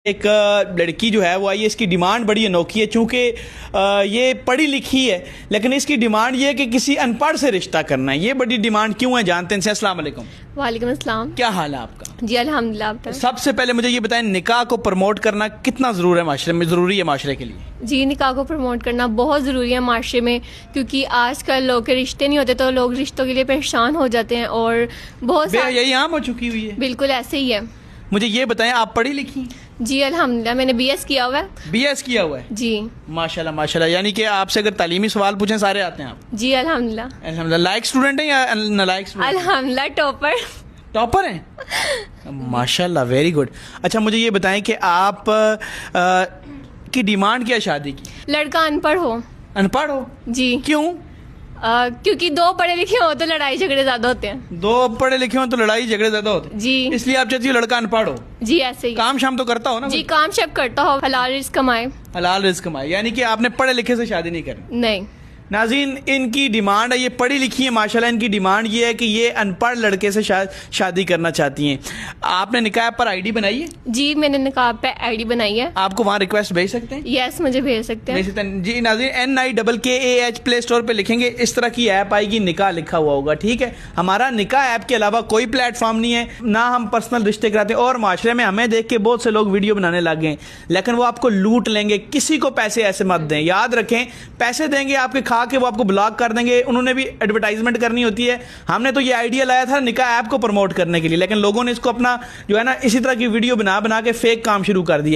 एक लड़की जो है वो आई है, इसकी डिमांड बड़ी अनोखी है। चूंकि ये पढ़ी लिखी है लेकिन इसकी डिमांड ये है कि किसी अनपढ़ से रिश्ता करना है। ये बड़ी डिमांड क्यों है जानते हैं। अस्सलाम वालेकुम। वालेकुम अस्सलाम। क्या हाल है आपका? जी अल्हम्दुलिल्लाह। सबसे पहले मुझे ये बताएं, निकाह को प्रमोट करना कितना ज़रूरी है माशरे के लिए? जी, निकाह को प्रमोट करना बहुत ज़रूरी है माशरे में, क्योंकि आजकल लोग के रिश्ते नहीं होते तो लोग रिश्तों के लिए परेशान हो जाते हैं और बहुत यही आम हो चुकी हुई है। बिल्कुल ऐसे ही है। मुझे ये बताएं, आप पढ़ी लिखी? जी अल्हम्दुलिल्लाह, मैंने बीएस किया हुआ है। बीएस किया हुआ है? जी माशाल्लाह माशाल्लाह। यानी कि आपसे अगर तालीमी सवाल पूछें सारे आते हैं आप? जी अल्हम्दुलिल्लाह। अल्हम्दुलिल्लाह। लायक स्टूडेंट हैं या नालायक स्टूडेंट? अल्हम्दुलिल्लाह टॉपर। टॉपर हैं माशाल्लाह, वेरी गुड। अच्छा मुझे ये बताएं कि आप की डिमांड क्या है शादी की? लड़का अनपढ़ हो। अनपढ़ हो? जी। क्यों? क्योंकि दो पढ़े लिखे हो तो लड़ाई झगड़े ज्यादा होते हैं। दो पढ़े लिखे हो तो लड़ाई झगड़े ज्यादा होते हैं। जी, इसलिए आप चाहती हो लड़का अनपढ़ हो? जी ऐसे ही। काम शाम तो करता हो ना? जी, काम शाम करता हो, हलाल रिस्क कमाए। हलाल रिस्क कमाए, यानी कि आपने पढ़े लिखे से शादी नहीं करनी। नहीं नाज़रीन, इनकी डिमांड है, ये पढ़ी लिखी है माशाल्लाह। इनकी डिमांड ये है कि ये अनपढ़ लड़के से शादी करना चाहती हैं। आपने निकाह पर आईडी बनाई है? जी, मैंने निकाह पे आईडी बनाई है। आपको वहाँ रिक्वेस्ट भेज सकते हैं? यस, मुझे भेज सकते हैं। जी नाज़रीन, NIKAH प्ले स्टोर पे लिखेंगे, इस तरह की ऐप आएगी, निकाह लिखा हुआ होगा। ठीक है, हमारा निकाह ऐप के अलावा कोई प्लेटफॉर्म नहीं है, ना हम पर्सनल रिश्ते कराते हैं। और माशरे में हमें देख के बहुत से लोग वीडियो बनाने लग गए, लेकिन वो आपको लूट लेंगे। किसी को पैसे ऐसे मत दें, याद रखें। पैसे देंगे आपके खा के वो आपको ब्लॉक कर देंगे। उन्होंने भी एडवर्टाइजमेंट करनी होती है। हमने तो ये आइडिया लाया था निकाह ऐप को प्रमोट करने के लिए, लेकिन लोगों ने इसको अपना जो है ना इसी तरह की वीडियो बना बना के फेक काम शुरू कर दिया।